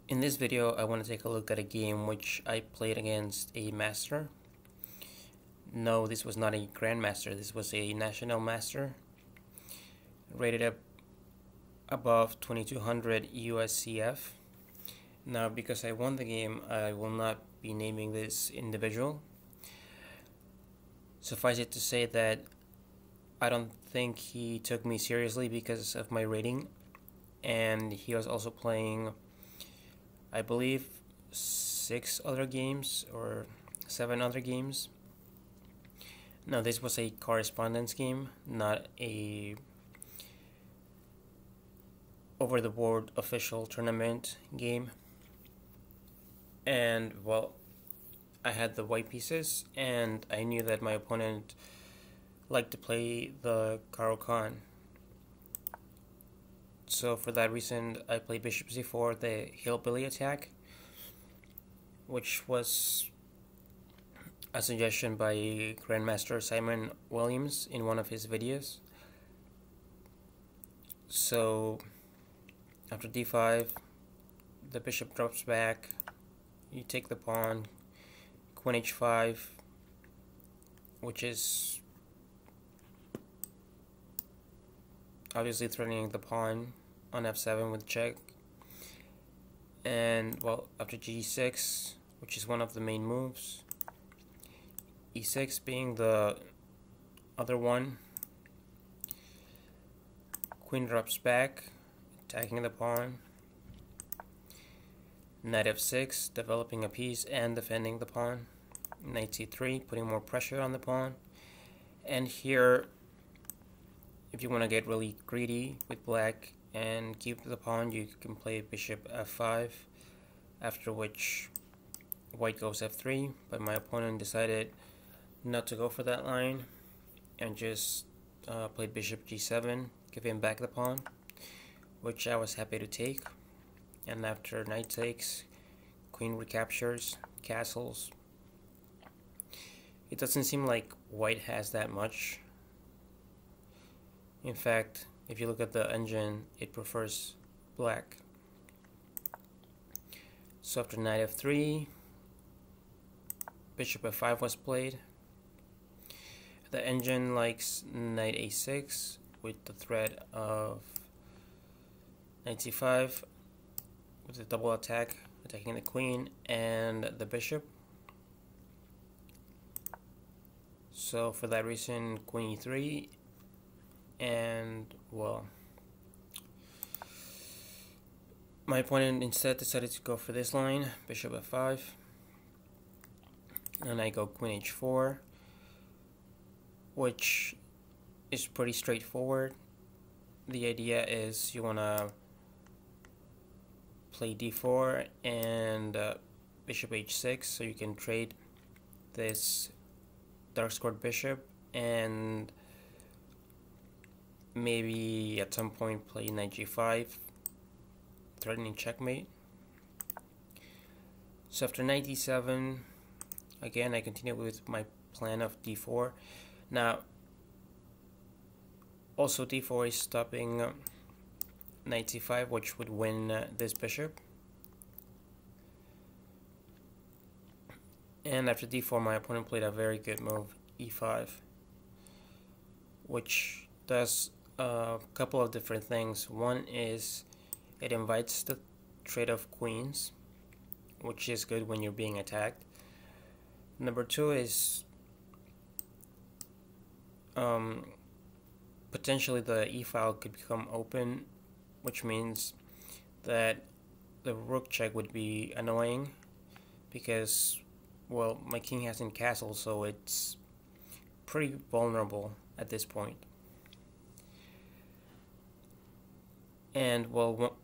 In this video, I want to take a look at a game which I played against a master. No, this was not a grandmaster, this was a national master. Rated up above 2200 USCF. Now, because I won the game, I will not be naming this individual. Suffice it to say that I don't think he took me seriously because of my rating, and he was also playing, I believe, 6 other games or 7 other games. Now, this was a correspondence game, not a over-the-board official tournament game. And, well, I had the white pieces, and I knew that my opponent liked to play the Caro Kann. So for that reason, I played Bishop c4, the hillbilly attack, which was a suggestion by Grandmaster Simon Williams in one of his videos. So after d5, the bishop drops back, you take the pawn, queen h5, which is obviously threatening the pawn on f7 with check. And, well, after g6, which is one of the main moves, e6 being the other one, queen drops back, attacking the pawn, knight f6, developing a piece and defending the pawn, knight c3, putting more pressure on the pawn. And here, if you want to get really greedy with black and keep the pawn, you can play bishop f5, after which white goes f3, but my opponent decided not to go for that line and just played bishop g7, giving back the pawn, which I was happy to take. And after knight takes, queen recaptures, castles. It doesn't seem like white has that much. In fact, if you look at the engine, it prefers black. So after knight f3, bishop f5 was played. The engine likes knight a6 with the threat of knight c5 with a double attack, attacking the queen and the bishop. So for that reason, queen e3, and, well, my opponent instead decided to go for this line, bishop f5, and I go queen h4, which is pretty straightforward. The idea is you want to play d4 and bishop h6 so you can trade this dark squared bishop and maybe at some point play knight g5, threatening checkmate. So after knight d7, again I continue with my plan of d4. Now, also d4 is stopping knight c5, which would win this bishop. And after d4, my opponent played a very good move, e5, which does a couple of different things. One is it invites the trade of queens, which is good when you're being attacked. Number 2 is potentially the e-file could become open, which means that the rook check would be annoying because, well, my king hasn't castled, so it's pretty vulnerable at this point. And, well,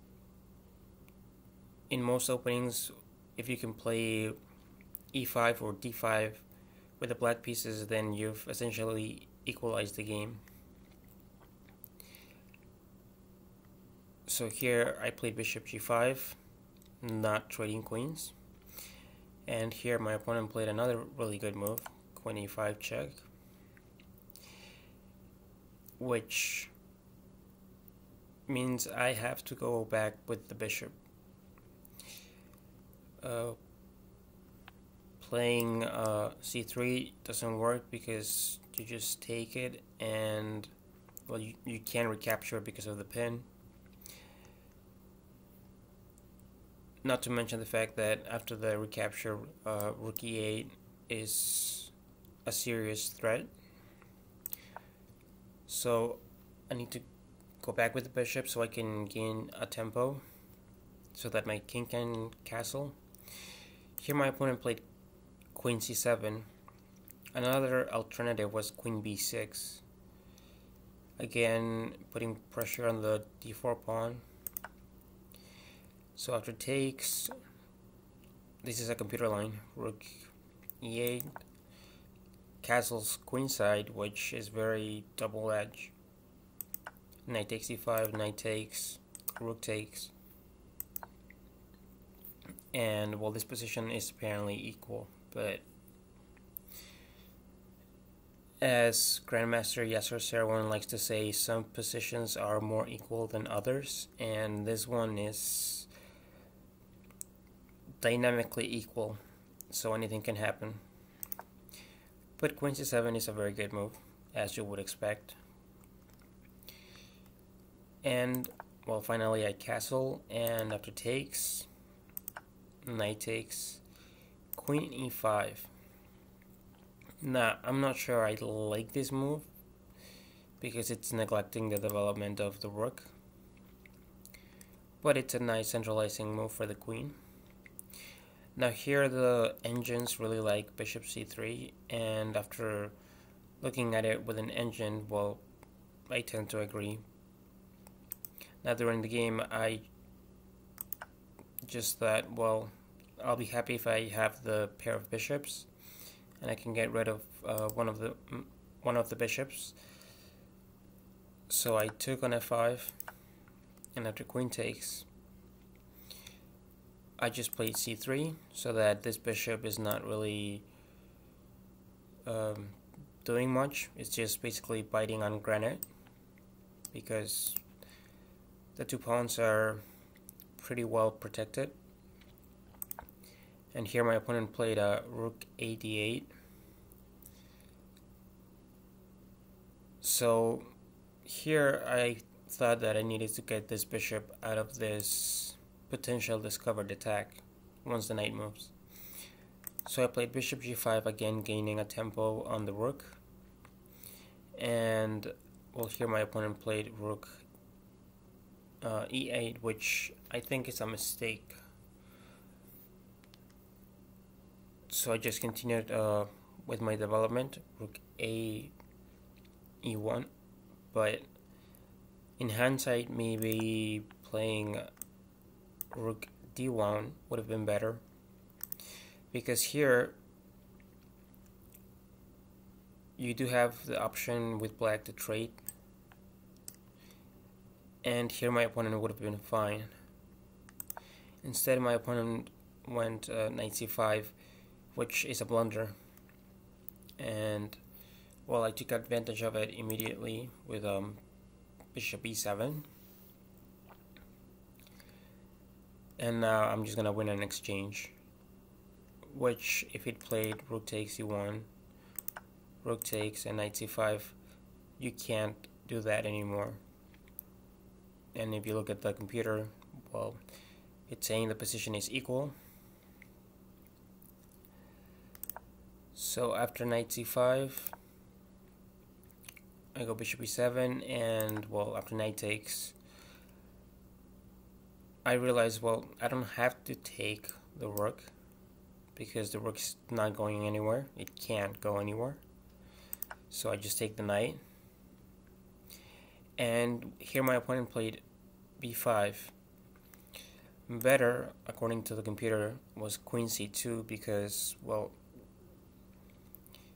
in most openings, if you can play e5 or d5 with the black pieces, then you've essentially equalized the game. So here I played bishop g5, not trading queens. And here my opponent played another really good move, queen e5 check, which means I have to go back with the bishop. playing c3 doesn't work because you just take it and, well, you can't recapture it because of the pin. Not to mention the fact that after the recapture, rook e8 is a serious threat. So I need to go back with the bishop so I can gain a tempo so that my king can castle. Here my opponent played queen c7. Another alternative was queen b6. Again, putting pressure on the d4 pawn. So after takes, this is a computer line, rook e8, castles queenside, which is very double-edged. Knight takes e5, knight takes, rook takes. And, well, this position is apparently equal, but as Grandmaster Yasser Seirawan likes to say, some positions are more equal than others, and this one is dynamically equal, so anything can happen. But queen c7 is a very good move, as you would expect. And, well, finally I castle, and after takes, knight takes, queen e5. Now, I'm not sure I like this move because it's neglecting the development of the rook, but it's a nice centralizing move for the queen. Now here the engines really like bishop c3, and after looking at it with an engine, well, I tend to agree. Now during the game I just thought, well, I'll be happy if I have the pair of bishops and I can get rid of one of the bishops. So I took on f5, and after queen takes, I just played c3 so that this bishop is not really doing much. It's just basically biting on granite because the two pawns are pretty well protected. And here my opponent played a rook a d8. So here I thought that I needed to get this bishop out of this potential discovered attack once the knight moves. So I played bishop g5, again gaining a tempo on the rook. And, well, here my opponent played rook e8, which I think is a mistake. So I just continued with my development, rook a e1, but in hindsight maybe playing rook d1 would have been better, because here you do have the option with black to trade, and here my opponent would have been fine. Instead my opponent went knight c5, which is a blunder, and, well, I took advantage of it immediately with bishop e7, and now I'm just gonna win an exchange, which if it played rook takes e1, rook takes, and knight c5, you can't do that anymore. And if you look at the computer, well, it's saying the position is equal. So after knight c5, I go bishop e7, and, well, after knight takes, I realize, well, I don't have to take the rook because the rook's not going anywhere. It can't go anywhere. So I just take the knight. And here my opponent played b5. Better, according to the computer, was queen c2 because, well,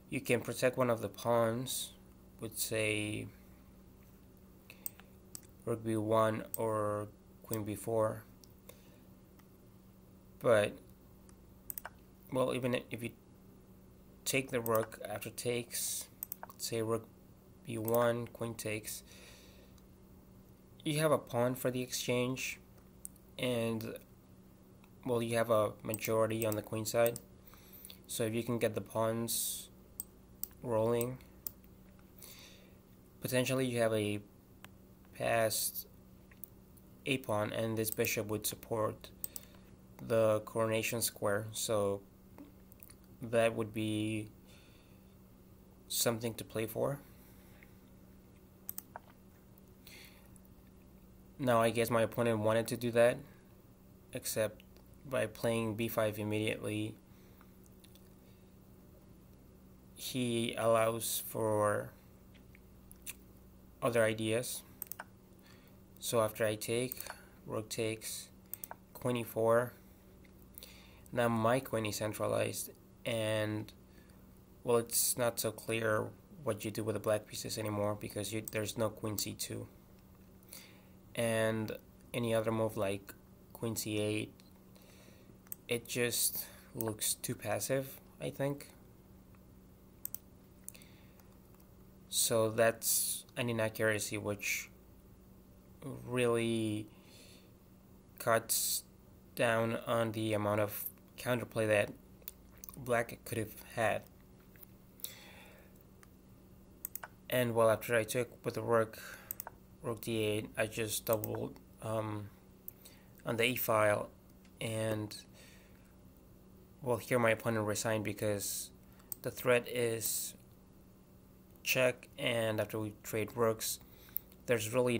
you can protect one of the pawns with, say, rook b1 or queen b4. But, well, even if you take the rook after takes, say rook b1, queen takes, you have a pawn for the exchange, and, well, you have a majority on the queen side. So if you can get the pawns rolling, potentially you have a passed a pawn, and this bishop would support the coronation square, so that would be something to play for. Now I guess my opponent wanted to do that, except by playing b5 immediately, he allows for other ideas. So after I take, rook takes, queen e4. Now my queen is centralized, and well, it's not so clear what you do with the black pieces anymore because there's no queen c2. And any other move like queen c8, it just looks too passive, I think. So that's an inaccuracy which really cuts down on the amount of counterplay that black could have had. And well, after I took with the rook d8, I just doubled on the e file, and well, here my opponent resigned because the threat is check, and after we trade rooks, there's really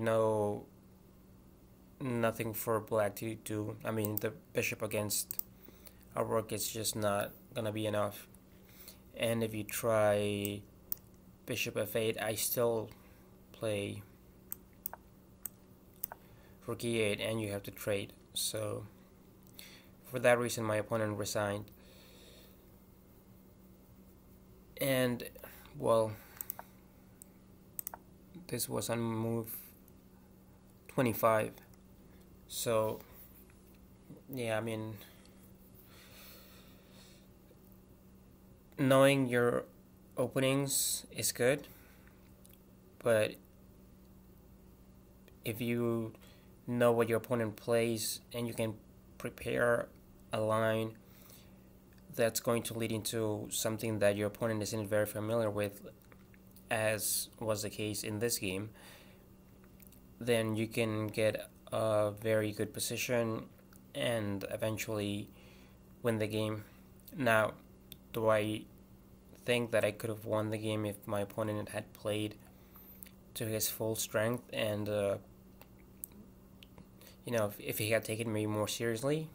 nothing for black to do. I mean, the bishop against a rook is just not gonna be enough. And if you try bishop f8, I still play rook e8, and you have to trade. So for that reason, my opponent resigned. And well, this was on move 25. So yeah, I mean, knowing your openings is good, but if you know what your opponent plays and you can prepare a line that's going to lead into something that your opponent isn't very familiar with, as was the case in this game, then you can get a very good position and eventually win the game. Now, do I think that I could have won the game if my opponent had played to his full strength and if he had taken me more seriously?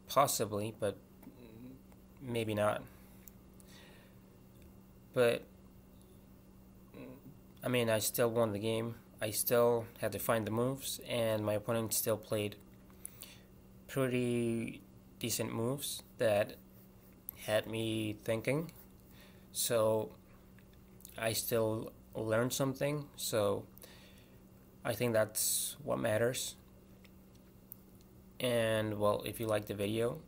Possibly, but maybe not. But I mean, I still won the game. I still had to find the moves, and my opponent still played pretty decent moves that had me thinking. So I still learned something. So I think that's what matters. And well, if you like the video,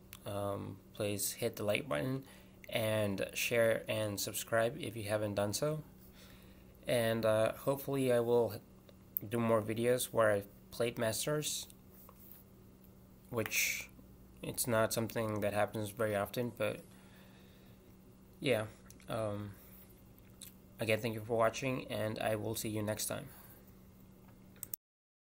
please hit the like button and share and subscribe if you haven't done so. And hopefully I will do more videos where I've played masters, which it's not something that happens very often, but yeah. Again, thank you for watching, and I will see you next time.